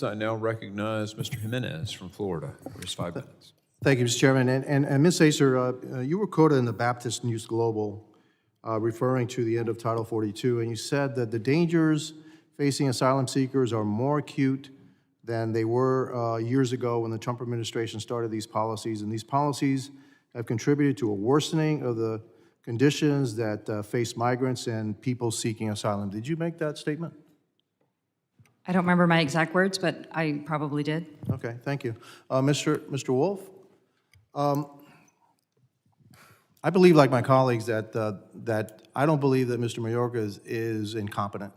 I now recognize Mr. Gimenez from Florida for his 5 minutes. Thank you, Mr. Chairman. And Ms. Acer, you were quoted in the Baptist News Global referring to the end of Title 42, and you said that the dangers facing asylum seekers are more acute than they were years ago when the Trump administration started these policies, and these policies have contributed to a worsening of the conditions that face migrants and people seeking asylum. Did you make that statement? I don't remember my exact words, but I probably did. Okay, thank you. Mr. Wolf, I believe, like my colleagues, that I don't believe that Mr. Mayorkas is incompetent.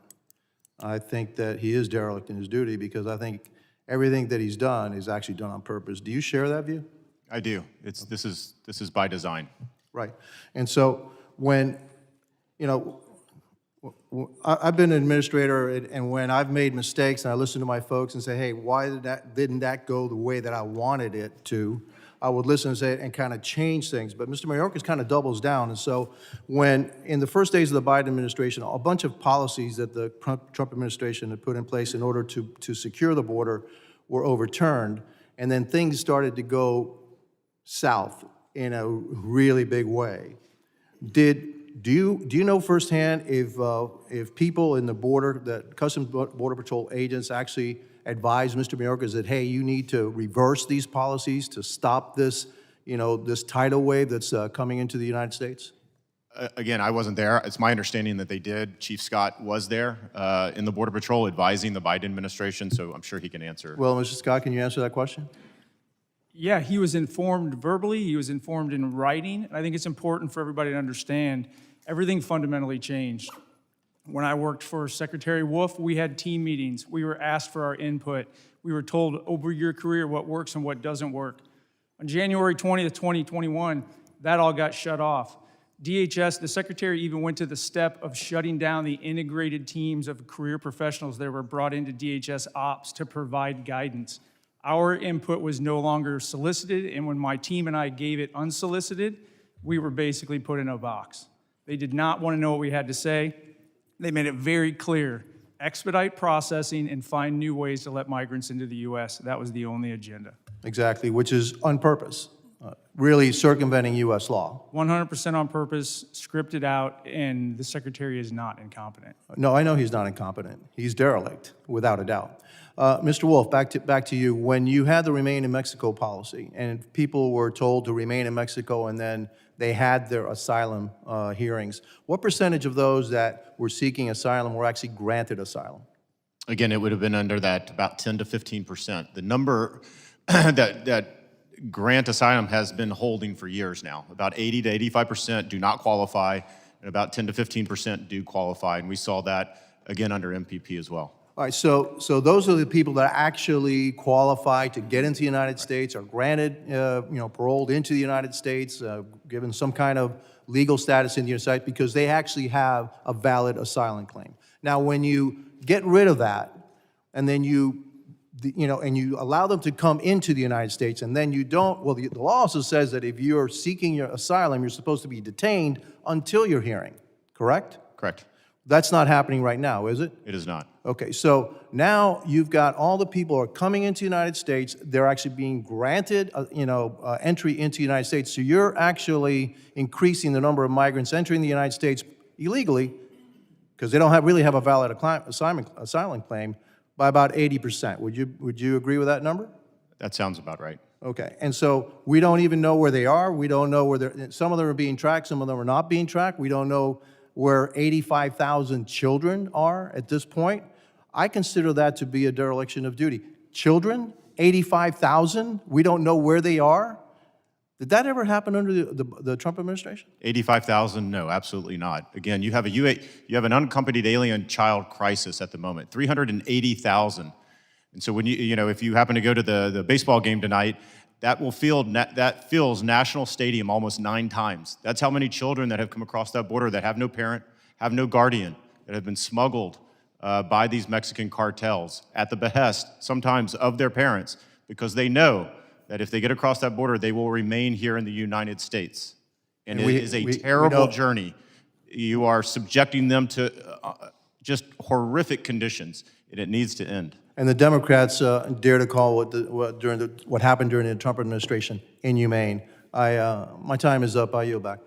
I think that he is derelict in his duty because I think everything that he's done is actually done on purpose. Do you share that view? I do. This is by design. Right. And so when, you know, I've been an administrator, and when I've made mistakes and I listen to my folks and say, hey, why didn't that go the way that I wanted it to, I would listen and say and kind of change things. But Mr. Mayorkas kind of doubles down. And so when, in the first days of the Biden administration, a bunch of policies that the Trump administration had put in place in order to secure the border were overturned, and then things started to go south in a really big way. Do you know firsthand if people in the border, that Customs Border Patrol agents actually advised Mr. Mayorkas that, hey, you need to reverse these policies to stop this, this tidal wave that's coming into the United States? Again, I wasn't there. It's my understanding that they did. Chief Scott was there in the Border Patrol advising the Biden administration, so I'm sure he can answer. Well, Mr. Scott, can you answer that question? Yeah, he was informed verbally, he was informed in writing, and I think it's important for everybody to understand everything fundamentally changed. When I worked for Secretary Wolf, we had team meetings. We were asked for our input. We were told over your career what works and what doesn't work. On January 20th, 2021, that all got shut off. DHS, the Secretary even went to the step of shutting down the integrated teams of career professionals that were brought into DHS ops to provide guidance. Our input was no longer solicited, and when my team and I gave it unsolicited, we were basically put in a box. They did not want to know what we had to say. They made it very clear, expedite processing and find new ways to let migrants into the U.S. That was the only agenda. Exactly, which is on purpose, really circumventing U.S. law. 100% on purpose, scripted out, and the Secretary is not incompetent. No, I know he's not incompetent. He's derelict, without a doubt. Mr. Wolf, back to you. When you had the Remain in Mexico policy, and people were told to remain in Mexico, and then they had their asylum hearings, what percentage of those that were seeking asylum were actually granted asylum? Again, it would have been under that about 10 to 15%. The number that grant asylum has been holding for years now. About 80 to 85% do not qualify, and about 10 to 15% do qualify, and we saw that again under MPP as well. All right, so those are the people that actually qualify to get into the United States, are granted, paroled into the United States, given some kind of legal status in the United States because they actually have a valid asylum claim. Now, when you get rid of that, and then you allow them to come into the United States, and then you don't, well, the law also says that if you're seeking your asylum, you're supposed to be detained until your hearing, correct? Correct. That's not happening right now, is it? It is not. Okay, so now you've got all the people who are coming into the United States. They're actually being granted, entry into the United States. So you're actually increasing the number of migrants entering the United States illegally, because they don't really have a valid asylum claim, by about 80%. Would you agree with that number? That sounds about right. Okay, and so we don't even know where they are. We don't know where some of them are being tracked, some of them are not being tracked. We don't know where 85,000 children are at this point. I consider that to be a dereliction of duty. Children, 85,000, we don't know where they are. Did that ever happen under the Trump administration? 85,000, no, absolutely not. Again, you have an unaccompanied alien child crisis at the moment, 380,000. And so when if you happen to go to the baseball game tonight, that fills National Stadium almost 9 times. That's how many children that have come across that border that have no parent, have no guardian, that have been smuggled by these Mexican cartels at the behest, sometimes of their parents, because they know that if they get across that border, they will remain here in the United States. And it is a terrible journey. You are subjecting them to just horrific conditions, and it needs to end. and the Democrats dare to call what happened during the Trump administration inhumane. My time is up. I yield back.